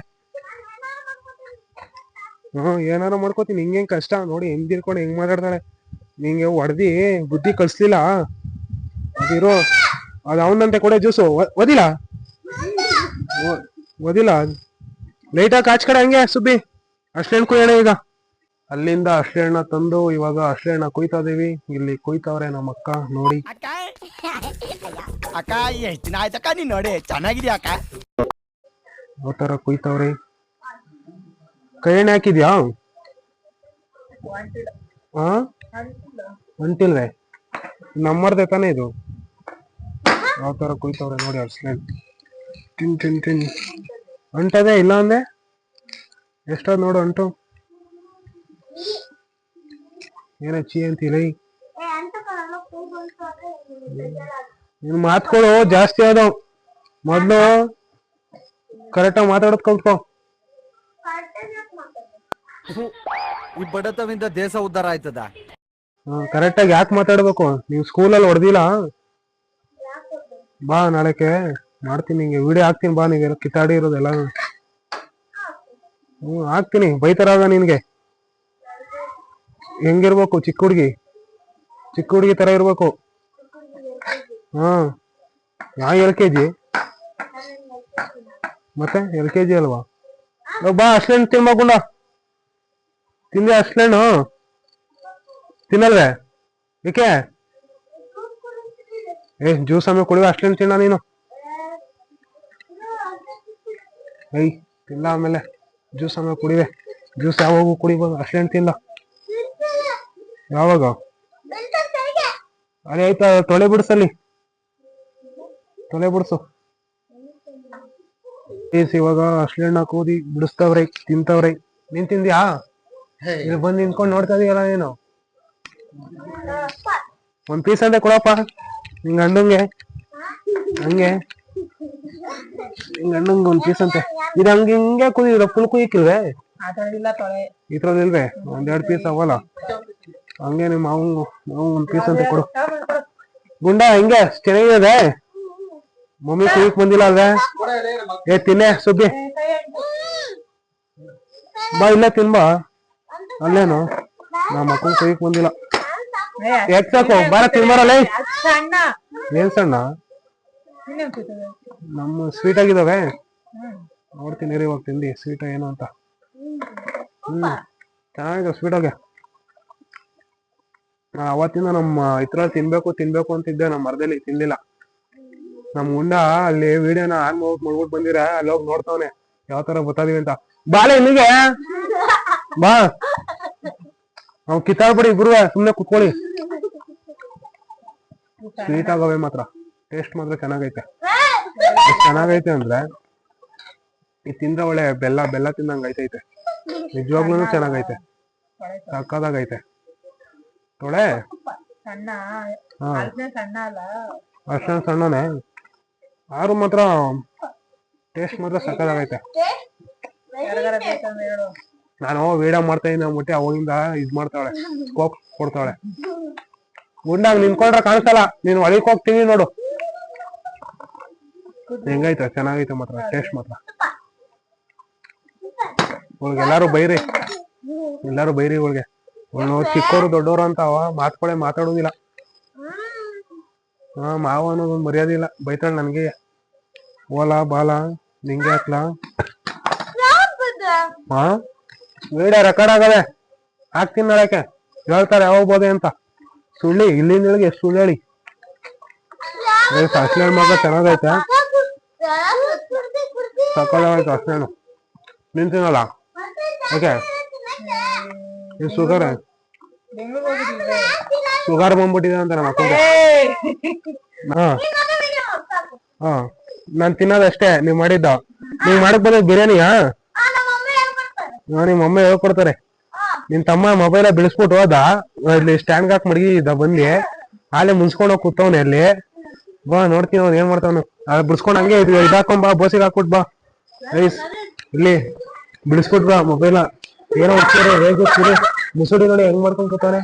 ಏನಾರ ಮಾಡ್ಕೋತೀನಿ. ಹಿಂಗೇನ್ ಕಷ್ಟ ನೋಡಿ, ಹೆಂಗ್ ತಿರ್ಕೊಂಡು ಹೆಂಗ್ ಮಾತಾಡ್ತಾಳೆ. ನಿಂಗೆ ಹೊಡ್ದಿ ಬುದ್ಧಿ ಕಳ್ಸ್ಲಿಲ್ಲ ಅದಿರೋ. ಅದ್ ಅವನಂತೆ ಕೊಡೆ ಜ್ಯೂಸು. ಓದಿಲ್ಲ ಓದಿಲ್ಲ. ಲೈಟಾಗಿ ಕಾಚ್ಕಡೆ ಹಂಗೆ ಸುಬ್ಬಿ. ಅಷ್ಟೇಣ್ ಕುಯ್ಯೋಣ ಈಗ. ಅಲ್ಲಿಂದ ಅಷ್ಟೇಣ್ಣ ತಂದು ಇವಾಗ ಅಷ್ಟೇಣ್ಣ ಕುಯ್ತಾ ಇದೀವಿ. ಇಲ್ಲಿ ಕುಯ್ತಾವ್ರೆ ನಮ್ಮ ಅಕ್ಕ ನೋಡಿ. ಅಕ್ಕ ಎಷ್ಟ್ ದಿನ ಆಯ್ತಕ್ಕ ನೀನ್ ನೋಡಿ, ಚೆನ್ನಾಗಿದ್ಯಾ ಅಕ್ಕ? ಯಾವ ತರ ಕುಯ್ತಾವ್ರೆ. ಕೈ ಎಣ್ಣೆ ಹಾಕಿದ್ಯಾ? ಅಂಟಿಲ್ವೇ? ನಮ್ಮರ್ದೆ ತಾನೇ ಇದು. ಯಾವ ತರ ಕುಯ್ತಾವ್ರೆ ನೋಡಿ. ಅರ್ಸ್ಲೇನ್ ಟಿನ್ ಅಂಟದೆ ಇಲ್ಲ ಅಂದೆ. ಎಷ್ಟದ್ ನೋಡು ಅಂಟು. ಏನ ಚಿ ಅಂತಿಲ್ಲ. ನಿನ್ ಮಾತ್ಕೊಳು ಜಾಸ್ತಿ ಆದ. ಮೊದ್ಲು ಕರೆಕ್ಟಾಗಿ ಮಾತಾಡೋದ್ ಕಲ್ತ್ಕೊ. ಈ ಬಡತವಿಂದ ದೇಶ ಉದ್ಧಾರ ಆಯ್ತದ. ಕರೆಕ್ಟಾಗಿ ಯಾಕೆ ಮಾತಾಡ್ಬೇಕು? ನೀವ್ ಸ್ಕೂಲಲ್ಲಿ ಹೊಡೆದಿಲ್ಲ. ಬಾ ನಾಳೆಗೆ ಮಾಡ್ತೀನಿ, ನಿಂಗೆ ವಿಡಿಯೋ ಹಾಕ್ತೀನಿ. ಬಾ, ನೀವೆಲ್ಲ ಕಿತ್ತಾಡಿ ಇರೋದೆಲ್ಲ. ಹಾಕ್ತೀನಿ. ಬೈತಾರಾಗ ನಿನ್ಗೆ. ಹೆಂಗಿರ್ಬೇಕು? ಚಿಕ್ಕ ಹುಡುಗಿ ತರ ಇರ್ಬೇಕು. ಯಾ LKG? ಮತ್ತೆ LKG ಅಲ್ವಾ? ಬಾ, ಅಷ್ಟೇನು ತಿನ್ಬೇಕುಂಡ. ತಿಂದೆ ಅಷ್ಟೇನು? ತಿನ್ನಲ್ವೇ? ಏಕೆ? ಜ್ಯೂಸ್ ಆಮೇಲೆ ಕುಡಿವ. ಅಷ್ಟೇನು ತಿನ್ನ ನೀನು. ತಿಲ್ಲ ಆಮೇಲೆ ಜ್ಯೂಸ್ ಆಮೇಲೆ ಕುಡಿವೆ. ಜ್ಯೂಸ್ ಯಾವಾಗೂ ಕುಡಿಬೋದು. ಅಷ್ಟೇನು ತಿಲ್ಲ. ಯಾವಾಗ? ಅದೇ ಆಯ್ತಾ, ತೊಳೆ ಬಿಡಿಸಲ್ಲಿ. ತೊಳೆ ಬಿಡಿಸು. ಇವಾಗ ಅಷ್ಟೇಣ್ಣ ಕೂದಿ ಬಿಡಿಸ್ತವ್ರೆ, ತಿಂತವ್ರೆ. ನೀನ್ ತಿಂದ್ಯಾ? ಇಲ್ಲಿ ಬಂದು ನಿಂತ್ಕೊಂಡು ನೋಡ್ತಾ ಇದೀಯಲ್ಲ ನೀನು. ಒಂದ್ ಪೀಸ್ ಅಂತ ಕೊಡಪ್ಪ ನಿಂಗ ಅಣ್ಣಂಗೆ. ಹಂಗೆ ಹಿಂಗ ಅಣ್ಣಂಗೆ ಒಂದ್ ಪೀಸ್ ಅಂತೆ. ಇದು ಹಂಗೆ ಹಿಂಗೆ ಕುದಿರ ಫುಲ್ ಕುಯ್ಕಿಲ್ವೇ? ಇದ್ರಲ್ಲಿ ಇಲ್ವೇ? ಒಂದೆರಡು ಪೀಸ್ ಅವಲ್ಲ. ಹಂಗೆ ನಿಮ್ಮ ಮಾವು ಒಂದ್ ಪೀಸ್ ಅಂತ ಕೊಡು. ಗುಂಡ ಹಿಂಗೆ ಚೆನ್ನಾಗಿದೆ. ಮಮ್ಮಿ ಕುಯ್ಕ್ ಬಂದಿಲ್ಲ ಅಲ್ವೇ? ತಿನ್ನೆ ಸುಬ್ಬಿ. ಬಾ, ಇಲ್ಲೇ ತಿನ್ಬಾ. ಅಲ್ಲೇನು ನಮ್ಮ ಅಕ್ಕನ ಕುಯ್ಕ್ ಬಂದಿಲ್ಲ. ಸಾಕು ಬಾರ ತಿನ್ಬಾರಲ್ಲ. ಏನ್ ಸಣ್ಣ? ನಮ್ಮ ಸ್ವೀಟ್ ಆಗಿದಾವೆ. ನೋಡ್ತೀನಿ ರೀ ಇವಾಗ ತಿಂದು ಸ್ವೀಟ್ ಏನು ಅಂತ. ಚೆನ್ನಾಗಿದೆ ಸ್ವೀಟಾಗೆ. ಅವತ್ತಿಂದ ನಮ್ಮ ಇದ್ರಲ್ಲಿ ತಿನ್ಬೇಕು ಅಂತಿದ್ದೆ, ನಮ್ಮ ಮರದಲ್ಲಿ ತಿಂದಿಲ್ಲ. ನಮ್ ಗುಂಡ ಅಲ್ಲಿ ವಿಡಿಯೋನ ಆನ್ ಮಾಡ್ಬಿಟ್ಟು ಬಂದಿರ, ಅಲ್ಲಿ ಹೋಗಿ ನೋಡ್ತಾವನೆ ಯಾವ ತರ ಬತ್ತಾದೀವಿ ಅಂತ. ಬಾಲೆ ಇಲ್ಲಿಗೆ ಬಾ, ನಾವು ಕಿತ್ತಾಡ್ಬಿಡಿ ಇಬ್ರು, ಸುಮ್ನೆ ಕುತ್ಕೊಳ್ಳಿ. ಸ್ವೀಟ್ ಆಗವೆ ಮಾತ್ರ, ಟೇಸ್ಟ್ ಮಾತ್ರ ಚೆನ್ನಾಗೈತೆ. ಎಷ್ಟ್ ಚೆನ್ನಾಗೈತೆ ಅಂದ್ರೆ ಈ ತಿಂದ್ರೆ ಒಳ್ಳೆ ಬೆಲ್ಲ ತಿಂದಂಗ ಐತೈತೆ. ನಿಜವಾಗ್ಲೂ ಚೆನ್ನಾಗೈತೆ, ಸಕ್ಕದಾಗೈತೆ. ತೊಳೆ ಅಷ್ಟೊಂದು ಸಣ್ಣನೆ ಆರು ಮಾತ್ರ ಟೇಸ್ಟ್ ಮಾತ್ರ ಸಕ್ಕದಾಗೈತೆ. ನಾನು ವಿಡಿಯೋ ಮಾಡ್ತಾ ಇದ್ದೀನಿ ಅಂದ್ಬಿಟ್ಟು ಅವಾಗಿಂದ ಇದ್ ಮಾಡ್ತಾವಳೆ, ಸ್ಕೋಪ್ ಕೊಡ್ತಾವಳೆ. ಗುಂಡಾಗ ನಿಂತ್ಕೊಂಡ್ರೆ ಕಾಣಿಸಲ್ಲ, ನೀನ್ ಒಳಕ್ ಹೋಗ್ತೀನಿ ನೋಡು. ಹೆಂಗೈತೆ, ಚೆನ್ನಾಗೈತೆ ಮಾತ್ರ, ಟೇಸ್ಟ್ ಮಾತ್ರ. ಇವಳಿಗೆ ಎಲ್ಲಾರು ಬೈರಿ ಇವಳಿಗೆ. ಚಿಕ್ಕವರು ದೊಡ್ಡವರು ಅಂತ ಮಾತಾಡೋದಿಲ್ಲ. ಮಾವ ಅನ್ನೋದೊಂದು ಮರ್ಯಾದೆ ಇಲ್ಲ, ಬೈತಾಳ ನನ್ಗೆ. ಓಲಾ ಬಾಲ ನಿಂಗೆ ಹಾಕ್ಲಾ? ವಿಡಿಯೋ ರೆಕಾರ್ಡ್ ಆಗವೆ, ಹಾಕ್ತೀನಿ ನಾಳಕ್ಕೆ. ಹೇಳ್ತಾರೆ ಯಾವಾಗ ಬೋದೆ ಅಂತ. ಸುಳ್ಳಿ ಇಲ್ಲಿಂದ ಹೇಳಿ ಎಷ್ಟು ಸುಳ್ಳು ಹೇಳಿ. ಅಶ್ಲೇಣ್ ಮಗ ಚೆನ್ನಾಗೈತೆ, ಸಕ್ಕದಾಗೈತೆ ಅಶ್ಲೇಣು. ನಿಂತಿನಲ್ಲ ಓಕೆ. ಶುಗರ್ ಬಂದ್ಬಿಟ್ಟಿದೆ ಅಂತ ನಮ್ಮ ಅಕ್ಕಂಗೆ. ನಾನ್ ತಿನ್ನೋದಷ್ಟೇ ನೀವ್ ಮಾಡಿದ್ದ. ನೀವ್ ಮಾಡಕ್ ಬಂದ ಬಿರಿಯಾನಿಯಾ? ನಿಮ್ ಮಮ್ಮಿ ಹೇಳ್ಕೊಡ್ತಾರೆ. ನಿನ್ ತಮ್ಮ ಮೊಬೈಲ್ ಬಿಡಿಸ್ಬಿಟ್ಟು ಹೋದ, ಇಲ್ಲಿ ಸ್ಟ್ಯಾಂಡ್ ಹಾಕ್ ಮಡಗಿದ್ದ, ಬಂದಿ ಆಲೆ ಮುನ್ಸ್ಕೊಂಡ್ ಹೋಗಿ ಕೂತವ್ನೆ ಅಲ್ಲಿ. ಬಾ ನೋಡ್ತೀನಿ ಅವ್ನು ಏನ್ ಮಾಡ್ತಾವನು. ಬಿಡಿಸ್ಕೊಂಡ್ ಹಂಗೆ ಇದಾಕೊಂಡ್ ಬಾ, ಬೋಸಿಗೆ ಹಾಕ್ಬಿಟ್ ಬಾ. ಇಲ್ಲಿ ಬಿಡಿಸ್ಬಿಟ್ ಬಾ ಮೊಬೈಲ. ಏನೋ ಹೋಗ್ತೀರಿ ಮುಸುಡಿ ನೋಡಿ ಹೆಂಗ್ ಮಾಡ್ಕೊಂಡ್ ಕೂತವನೆ,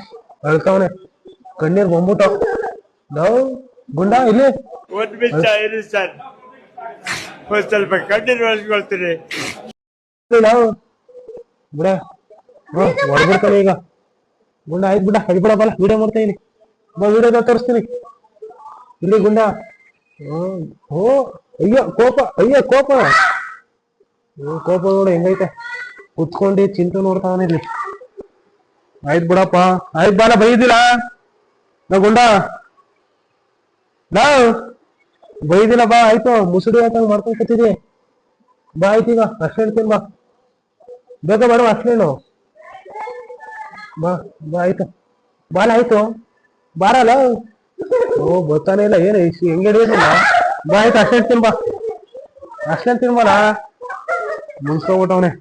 ಅಳ್ತಾವನೆ, ಕಣ್ಣೀರ್ ಬಂದ್ಬಿಟ್ಟು. ನಾವು ಗುಂಡ ಇಲ್ಲಿ ಸ್ವಲ್ಪ ಕಣ್ಣೀರ್ ಒಳಸ್ಕೊಳ್ತೀರಿ ನಾವು ಬಿಡ ಹೊಡ್ಬಿಡ್ತಾನೆ ಈಗ ಗುಂಡ. ಆಯ್ತು ಬಿಡ, ಬಿಡ ಬಲ್ಲ, ವಿಡಿಯೋ ಮಾಡ್ತಾ ಇದೀನಿ ಬಾ, ವಿಡಿಯೋದ ತೋರಿಸ್ತೀನಿ. ಇಲ್ಲಿ ಗುಂಡ. ಕೋಪ ನೋಡಿ ಹೆಂಗೈತೆ, ಕುತ್ಕೊಂಡು ಚಿಂತೆ ನೋಡ್ತಾವನ ಇಲ್ಲಿ. ಆಯ್ತು ಬಿಡಪ್ಪ, ಆಯ್ತು ಬಾಲ, ಬೈದಿಲ್ಲ ನಾ ಗುಂಡ, ಬೈದಿಲ್ಲ ಬಾ. ಆಯ್ತು, ಮುಸುಡಿ ಹಾಕಂಗ್ ಮಾಡ್ಕೊಂಡ್ ಕೂತಿದಿ ಬಾ. ಆಯ್ತು ಈಗ ಅಷ್ಟೇ ಹೇಳ್ತೀನಿ ಬಾ, ಬೇಗ ಬೇಡ ಅಷ್ಟೇನು ಬಾ. ಆಯ್ತು ಬಾಲ, ಆಯ್ತು ಬಾರಲ್ಲ. ಗೊತ್ತಾನೆ ಇಲ್ಲ ಏನು ಹೆಂಗೆ ಹಿಡಿಯೋದಿಲ್ಲ. ಬಾ ಆಯ್ತು ಅಷ್ಟೇ ಹೇಳ್ತೀನಿ ಬಾ, ಅಷ್ಟೇ ಹೇಳ್ತೀನಿ ಬಾಲ. ಮುನ್ಸ್ಕೊಬಿಟ್ಟವನೆ.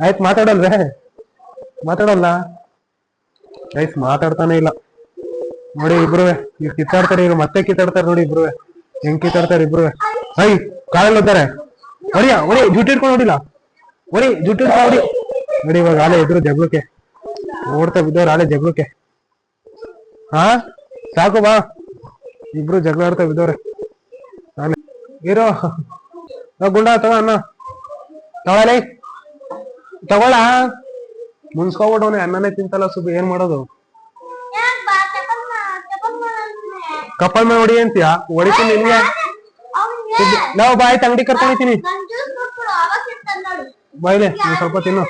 ಆಯ್ತು ಮಾತಾಡಲ್ಲ ಆಯ್ತು, ಮಾತಾಡ್ತಾನೆ ಇಲ್ಲ ನೋಡಿ ಇಬ್ರು. ಈಗ ಕಿತ್ತಾಡ್ತಾರೆ, ಈಗ ಮತ್ತೆ ಕಿತ್ತಾಡ್ತಾರೆ ನೋಡಿ ಇಬ್ರು. ಹೆಂಗ್ ಕಿತ್ತಾಡ್ತಾರೆ ಇಬ್ರು. ಕಾಲಲ್ಲಿ ಹೋಗ್ತಾರೆ. ಹೊಡಿ ಜುಟ್ಟು ಇಟ್ಕೊಂಡು ಹೊಡಿಲ್ಲ, ಜುಟ್ಟು ಇಟ್ಕೊಂಡು ಹೊಡಿ ನೋಡಿ. ಇವಾಗ ಆಲೆ ಇದ್ರು ಜಗಳಕ್ಕೆ ಓಡ್ತಾ ಬಿದ್ದವ್ರು, ಆಲೆ ಜಗಳಕ್ಕೆ. ಸಾಕು ಬಾ, ಇಬ್ರು ಜಗಳ ಆಡ್ತಾ ಬಿದ್ದವ್ರೆ. ಇರೋ ಗುಂಡ ತಗೋ, ಅನ್ನ ತಗೊಳ್ಳಿ, ತಗೊಳ. ಮುನ್ಸ್ಕೊಬಿಟ್ಟವನೆ, ಅನ್ನನೇ ತಿಂತಲ್ಲ ಸುಬ್ಬಿ, ಏನ್ ಮಾಡೋದು? ಕಪ್ಪಲ್ ಮೇಲೆ ಹೊಡಿ ಅಂತೀಯ? ಹೊಡಿತೀನಿ ನಿನ್ಗೆ. ನಾವು ಬಾ, ಆಯ್ತು ಅಂಗಡಿ ಕರ್ಕೊಂಡಿದ್ದೀನಿ ಬಾಯ್ಲೆ, ನೀನ್ ಸ್ವಲ್ಪ ತಿನ್ನು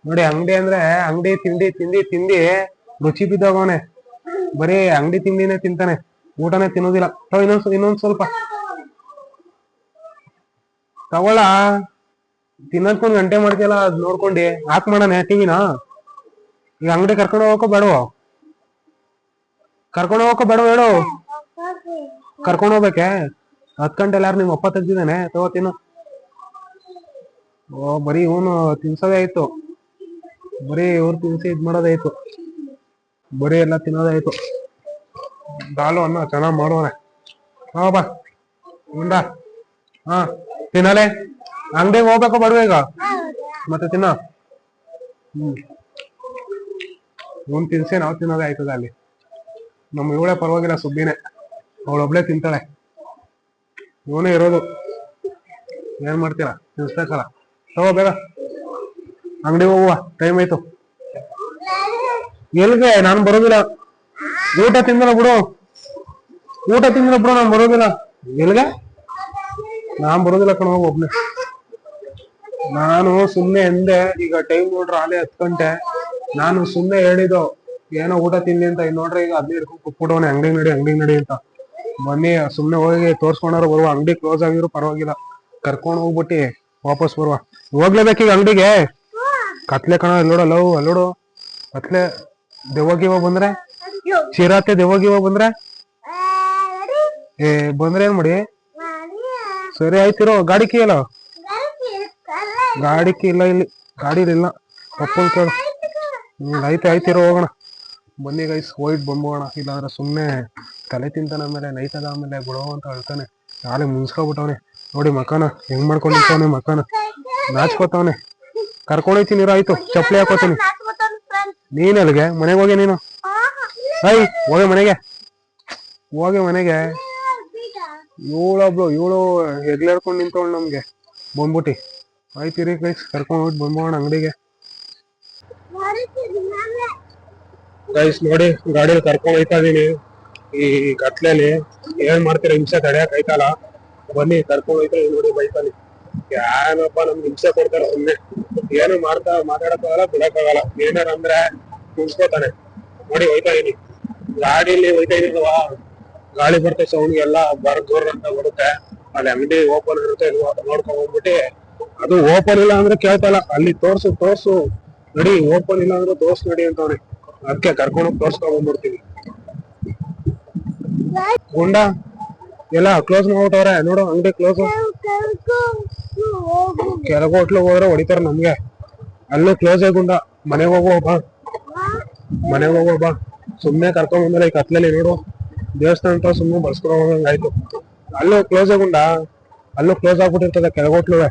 ನೋಡಿ. ಅಂಗಡಿ ಅಂದ್ರೆ ಅಂಗಡಿ ತಿಂಡಿ ರುಚಿ ಬಿದ್ದೋಗವನೆ. ಬರೀ ಅಂಗಡಿ ತಿಂಡಿನೇ ತಿಂತಾನೆ, ಊಟನೇ ತಿನ್ನೋದಿಲ್ಲ. ಇನ್ನೊಂದ್ ಸ್ವಲ್ಪ ತಗೊಳ. ತಿನ್ನೋದ್ಕೊಂದ್ ಗಂಟೆ ಮಾಡ್ತೀಯಲ್ಲ, ಅದ್ ನೋಡ್ಕೊಂಡಿ ಹಾಕ್ ಮಾಡೋಣ ಟಿವಿನ. ಈಗ ಅಂಗಡಿ ಕರ್ಕೊಂಡು ಹೋಗೋ ಬೇಡವೋ? ಹೇಳು. ಕರ್ಕೊಂಡು ಹೋಗ್ಬೇಕೆ? 10 ಗಂಟೆ ಯಾರು ನಿಮ್ಮ ಅಪ್ಪ ತೆಗ್ದಿದ್ದಾನೆ, ತಗೋ ತಿನ್ನು. ಬರೀ ಇವನು ತಿನ್ಸೋದೇ ಆಯ್ತು, ಬರೀ ಇವ್ರು ತಿನ್ಸಿ ಇದ್ ಮಾಡೋದಾಯ್ತು, ಬರೀ ಎಲ್ಲ ತಿನ್ನೋದಾಯ್ತು. ದಾಲು ಅನ್ನ ಚೆನ್ನಾಗ್ ಮಾಡೋನೆ. ಬಾ ಗುಂಡ. ತಿನ್ನಲೆ. ಅಂಗಡಿಗೆ ಹೋಗ್ಬೇಕು ಬಡುವ ಈಗ, ಮತ್ತೆ ತಿನ್ನ. ಇವನ್ ತಿನ್ಸೆ ನಾವ್ ತಿನ್ನೋದೇ ಆಯ್ತದ ಅಲ್ಲಿ. ನಮ್ ಇವಳೆ ಪರವಾಗಿಲ್ಲ, ಸುಬ್ಬಿನೇ, ಅವಳೊಬ್ಳೆ ತಿಂತಾಳೆ. ಇವನೇ ಇರೋದು, ಏನ್ ಮಾಡ್ತೀರಾ, ತಿನ್ಸ್ಬೇಕಲ್ಲ. ತಗೋ ಬೇಗ ಅಂಗಡಿ ಹೋಗುವ, ಟೈಮ್ ಆಯ್ತು. ಎಲ್ಗೆ? ನಾನ್ ಬರೋದಿಲ್ಲ. ಊಟ ತಿಂದಿಲ್ಲ ಬಿಡು, ನಾನ್ ಬರೋದಿಲ್ಲ. ಎಲ್ಗೆ? ನಾನ್ ಬರೋದಿಲ್ಲ ಕಣ, ಹೋಗು ಒಬ್ನೇ. ನಾನು ಸುಮ್ನೆ ಎಂದೆ, ಈಗ ಟೈಮ್ ನೋಡ್ರೆ ಆಲೆ 10 ಗಂಟೆ. ನಾನು ಸುಮ್ನೆ ಹೇಳಿದ್ದು ಏನೋ ಊಟ ತಿನ್ನಿ ಅಂತ. ಇದ್ ನೋಡ್ರೆ ಈಗ 15 ಕುಟ್ಬಿಟ್ಟವನೆ, ಅಂಗಡಿ ನಡಿ ಅಂತ. ಬನ್ನಿ ಸುಮ್ನೆ ಹೋಗಿ ತೋರ್ಸ್ಕೊಂಡಾರು ಬರುವ. ಅಂಗಡಿ ಕ್ಲೋಸ್ ಆಗಿದ್ರು ಪರವಾಗಿಲ್ಲ, ಕರ್ಕೊಂಡ್ ಹೋಗ್ಬಿಟ್ಟು ವಾಪಸ್ ಬರುವ. ಹೋಗ್ಲೇಬೇಕೀಗ ಅಂಗಡಿಗೆ. ಕತ್ಲೆ ಕಣ, ಅಲ್ಲೋಡು ಕತ್ಲೆ. ದೆವ್ವಗಿವ ಬಂದ್ರೆ, ಚಿರಾತೆ ದೆವ್ವಗಿವ ಬಂದ್ರೆ ಬಂದ್ರೆ ಏನ್ ಮಾಡಿ? ಸರಿ ಆಯ್ತಿರೋ. ಗಾಡಿ ಕೀ ಅಲ್ಲ? ಗಾಡಿ ಕೀ ಇಲ್ಲ, ಇಲ್ಲಿ ಗಾಡಿ ಇಲ್ಲ. ಪಪ್ಪನ್ ಕೇಳು. ಆಯ್ತಿರೋ, ಹೋಗೋಣ ಬನ್ನಿ ಗೈಸ್, ಹೋಯ್ಟ್ ಬಂಬೋಣ. ಇಲ್ಲಾಂದ್ರೆ ಸುಮ್ನೆ ತಲೆ ತಿಂತಾನ. ಆಮೇಲೆ ನೈತದ, ಆಮೇಲೆ ಬಿಡೋ ಅಂತ ಹೇಳ್ತಾನೆ. ನಾಳೆ ಮುನ್ಸ್ಕೊಬಿಟ್ಟವನೆ ನೋಡಿ ಮಕಾನ ಹೆಂಗ್ ಮಾಡ್ಕೊಂಡಿರ್ತಾವನೆ. ಮಕಾನ ನಾಚ್ಕೋತಾವನೆ. ಕರ್ಕೊಂಡೋಯ್ತೀನಿ, ಆಯ್ತು ಚಪ್ಪಲಿ ಹಾಕೋತೀನಿ. ನೀನ್ ಅಲ್ಲಿಗೆ ಮನೆಗೆ ಹೋಗಿ ನೀನು. ಹೋಗಿ ಮನೆಗೆ. ಇವಳು ಹೆಗ್ಲೇರ್ಕೊಂಡ್ ನಿಂತವಳು ನಮ್ಗೆ ಬಂದ್ಬಿಟ್ಟಿ. ಆಯ್ತಿರಿ ಗೈಸ್, ಕರ್ಕೊಂಡ್ ಹೋಗಿ ಬಂಬೋಣ ಅಂಗಡಿಗೆ. ಗೈಸ್ ನೋಡಿ, ಗಾಡಿಯಲ್ಲಿ ಕರ್ಕೊಂಡ್ ಹೋಯ್ತಾ ಇದೀನಿ. ಈ ಕತ್ಲೆಲಿ ಏನ್ ಮಾಡ್ತೀರಾ, ಹಿಂಸೆ ತಡೆಯಕ್ ಆಯ್ತಲ್ಲ. ಬನ್ನಿ ಕರ್ಕೊಂಡ್ ಹೋಯ್ತಾ ಇದೀನಿ ನೋಡಿ ಬೈಕಲ್ಲಿ. ಯಾರಪ್ಪ ನಮ್ಗೆ ಹಿಂಸೆ ಕೊಡ್ತಾರೆ ಸುಮ್ನೆ. ಏನು ಮಾತಾಡಕ್ಕಾಗಲ್ಲ, ಬಿಡಕ್ಕಾಗಲ್ಲ. ಏನಾರ ಅಂದ್ರೆ ಮುನ್ಸ್ಕೋತಾನೆ ನೋಡಿ. ಹೋಯ್ತಾ ಇದೀನಿ ಗಾಡಿಯಲ್ಲಿ, ಹೋಯ್ತಾ ಇದೀನಲ್ವಾ, ಗಾಳಿ ಬರ್ತದೆ, ಸೌಂಡ್ ಎಲ್ಲ ಬರ್ಗೋರ್ ಅಂತ ಬರುತ್ತೆ. ಅಲ್ಲಿ ಅಂಗಡಿ ಓಪನ್ ಇರುತ್ತೆ, ನೋಡ್ಕೊಂಡ್ ಹೋಗ್ಬಿಟ್ಟು. ಅದು ಓಪನ್ ಇಲ್ಲ ಅಂದ್ರೆ ಕೇಳ್ತಲ್ಲ, ಅಲ್ಲಿ ತೋರ್ಸು ನಡಿ, ಓಪನ್ ಇಲ್ಲ ಅಂದ್ರೆ ತೋರ್ಸ್ ನಡಿ ಅಂತವ್ರಿ. ಅದಕ್ಕೆ ಕರ್ಕೊಂಡೋಗಿ ತೋರ್ಸ್ಕೊಂಡ್ ಬಂದ್ಬಿಡ್ತೀವಿ. ಗುಂಡ ಎಲ್ಲ ಕ್ಲೋಸ್ ಮಾಡ್ಬಿಟ್ಟವ್ರೆ ನೋಡು, ಅಂಗಡಿ ಕ್ಲೋಸ್. ಕೆಳಗೆ ಹೋಟ್ಲು ಹೋದ್ರೆ ಹೊಡಿತಾರ ನಮ್ಗೆ. ಅಲ್ಲೂ ಕ್ಲೋಸ್ ಗುಂಡ. ಮನೆಗೆ ಹೋಗುವ ಬಾ. ಸುಮ್ನೆ ಕರ್ಕೊಂಡ್ ಬಂದ್ರೆ ಈ ಕತ್ಲಲ್ಲಿ ನೋಡು, ದೇವಸ್ಥಾನ ಅಂತ ಸುಮ್ನೆ ಬಸ್ಕೊಂಡ್ ಆಯ್ತು. ಅಲ್ಲೂ ಕ್ಲೋಸ್ ಗುಂಡ, ಅಲ್ಲೂ ಕ್ಲೋಸ್ ಆಗ್ಬಿಟ್ಟಿರ್ತದೆ ಕೆಳಗೋಟ್ಲುವೆ.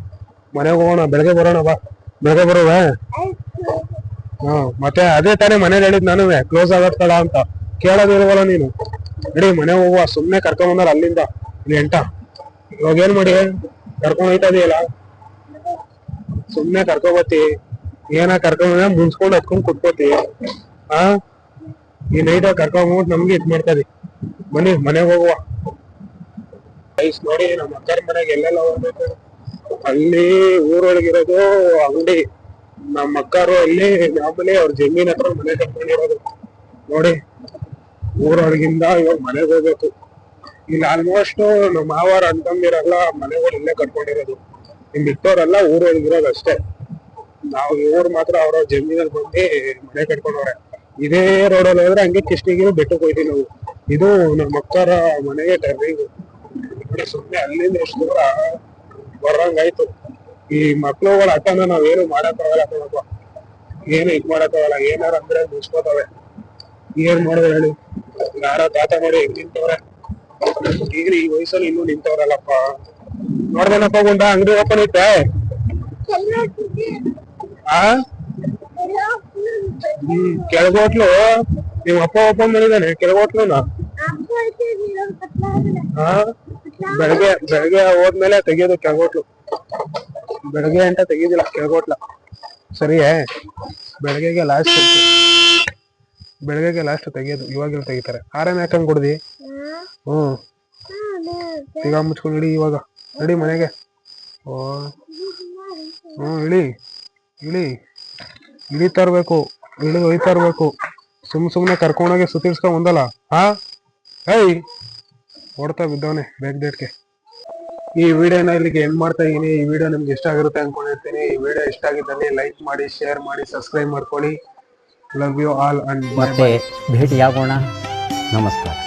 ಮನೆಗೆ ಹೋಗೋಣ, ಬೆಳಗ್ಗೆ ಬರೋಣ ಬಾ. ಬೆಳಗ್ಗೆ ಬರೋವೆ. ಮತ್ತೆ ಅದೇ ತಾನೇ ಮನೇಲಿ ಹೇಳಿದ್ ನಾನು, ಕ್ಲೋಸ್ ಆಗತ್ತಲ್ಲ ಅಂತ. ಕೇಳೋದಿಲ್ವಲ್ಲ ನೀನು. ನಡಿ ಮನೆ ಹೋಗುವ. ಸುಮ್ನೆ ಕರ್ಕೊಂಡ್ ಬಂದಾರ ಅಲ್ಲಿಂದ ಇಲ್ಲಿ ಎಂಟ. ಇವಾಗ ಏನ್ ಮಾಡಿ, ಕರ್ಕೊಂಡ್ ಹೋಯ್ತಾ ಇದೀಯಲ್ಲ, ಸುಮ್ನೆ ಕರ್ಕೊಬತ್ತಿ. ಕರ್ಕೊಂಡ್ ಮುನ್ಸ್ಕೊಂಡ್ ಹತ್ಕೊಂಡ್ ಕುಟ್ಕೋತಿ. ಈ ನೈಟ್ ಕರ್ಕೊಂಡ್ಬಿಟ್ಟು ನಮ್ಗೆ ಇದ್ ಮಾಡ್ತದಿ. ಬನ್ನಿ ಮನೆಗೆ ಹೋಗುವ. ಐಸ್ ನೋಡಿ, ನಮ್ಮ ಅಕ್ಕರ ಮನೆಗೆ ಎಲ್ಲೆಲ್ಲ ಹೋಗ್ಬೇಕು. ಅಲ್ಲಿ ಊರೊಳಗಿರೋದು ಅಂಗಡಿ. ನಮ್ಮ ಅಕ್ಕರು ಅಲ್ಲಿ ಮಾಮೂಲಿ ಅವ್ರ ಜಮೀನ್ ಹತ್ರ ಮನೆ ಕಟ್ಕೊಂಡಿರೋದು ನೋಡಿ. ಊರೊಳಗಿಂದ ಇವಾಗ ಮನೆಗೆ ಹೋಗ್ಬೇಕು. ಇಲ್ಲಿ ಆಲ್ಮೋಸ್ಟ್ ನಮ್ಮ ಮಾವಾರ ಅಂತಂದಿರಲ್ಲ ಮನೆಗಳು ಇಲ್ಲೇ ಕಟ್ಕೊಂಡಿರೋದು. ಇನ್ ಬಿಟ್ಟವ್ರೆಲ್ಲ ಊರೊಳಗಿರೋದು ಅಷ್ಟೇ. ನಾವು ಇವ್ರು ಮಾತ್ರ ಅವ್ರ ಜಮೀನಲ್ಲಿ ಬಂದು ಮನೆ ಕಟ್ಕೊಂಡವ್ರೆ. ಇದೇ ರೋಡಲ್ಲಿ ಹೋದ್ರೆ ಹಂಗೆ ಕೃಷ್ಣಗಿರಿ ಬೆಟ್ಟಕ್ಕೆ ಹೋಯ್ತೀವಿ ನಾವು. ಇದು ನಮ್ಮ ಅಕ್ಕರ ಮನೆಗೆ ಟರ್ನಿಂಗ್. ಸುಮ್ಮನೆ ಅಲ್ಲಿಂದ ಎಷ್ಟು ದೂರ ಬರಂಗಾಯ್ತು. ಈ ಮಕ್ಳುಗಳ ಹಠನ ನಾವೇನು ಮಾಡಕ್ಕಾಗಲ್ಲ ಕಣಪ್ಪ. ಏನು ಇದ್ ಮಾಡಕ್ಕಾಗಲ್ಲ. ಏನಾರ ಅಂದ್ರೆ ಮುಗಿಸ್ಕೋತಾವೆ. ಏನ್ ಮಾಡೋದು ಹೇಳಿ. ಯಾರ ತಾತ ನೋಡಿ ಹೆಂಗ್ ನಿಂತವ್ರೆ. ಈಗ ಈ ವಯಸ್ಸಲ್ಲಿ ಇನ್ನೂ ನಿಂತವ್ರಲ್ಲಪ್ಪ. ನೋಡ್ದೇನಪ್ಪ ಗುಂಡ, ಅಂಗಡಿ ಓಪನ್ ಐತೆ. ಕೆಳಗೋಟ್ಲು ನಿಮ್ ಅಪ್ಪ ಓಪನ್ ಮಾಡಿದಾನೆ ಕೆಳಗೋಟ್ಲುನ. ಬೆಳಗ್ಗೆ ಹೋದ್ಮೇಲೆ ತೆಗಿಯೋದು ಕೆಳಗೋಟ್ಲು. ಬೆಳಗ್ಗೆ ಅಂತ ತೆಗಿಯೋದಿಲ್ಲ ಕೆಳಗೋಟ್ಲ. ಸರಿಯೇ? ಬೆಳಗ್ಗೆಗೆ ಲಾಸ್ಟ್ ತೆಗಿಯೋದು. ಇವಾಗೆಲ್ಲ ತೆಗಿತಾರೆ. ಆರೇನ್ ಹಾಕಂಗ್ ಕೊಡ್ದಿ? ಈಗ ಮುಚ್ಕೊಂಡು ಇಡಿ. ಇವಾಗ ನಡಿ ಮನೆಗೆ. ಇಳಿತಾ ಇರ್ಬೇಕು. ಹೋಯ್ತಾ ಇರ್ಬೇಕು. ಸುಮ್ನೆ ಕರ್ಕೊಂಡೋಗಿ ಸುತ್ತಿರ್ಸ್ಕೊಂಡ್ ಬಂದಲ್ಲ. ಓಡ್ತಾ ಬಿದ್ದವನೆ ಬೇಗ ಡೇಟ್ಗೆ. ಈ ವಿಡಿಯೋನ ಇಲ್ಲಿಗೆ ಎಂಡ್ ಮಾಡ್ತಾ ಇದೀನಿ. ಈ ವಿಡಿಯೋ ನಿಮ್ಗೆ ಇಷ್ಟ ಆಗಿರುತ್ತೆ ಅನ್ಕೊಂಡಿರ್ತೀನಿ. ಈ ವಿಡಿಯೋ ಇಷ್ಟ ಆಗಿದ್ದಲ್ಲಿ ಲೈಕ್ ಮಾಡಿ, ಶೇರ್ ಮಾಡಿ, ಸಬ್ಸ್ಕ್ರೈಬ್ ಮಾಡ್ಕೊಳ್ಳಿ. ಲವ್ ಯು ಆಲ್ ಅಂಡ್ ಮತ್ತೆ ಭೇಟಿಯಾಗೋಣ. ನಮಸ್ಕಾರ.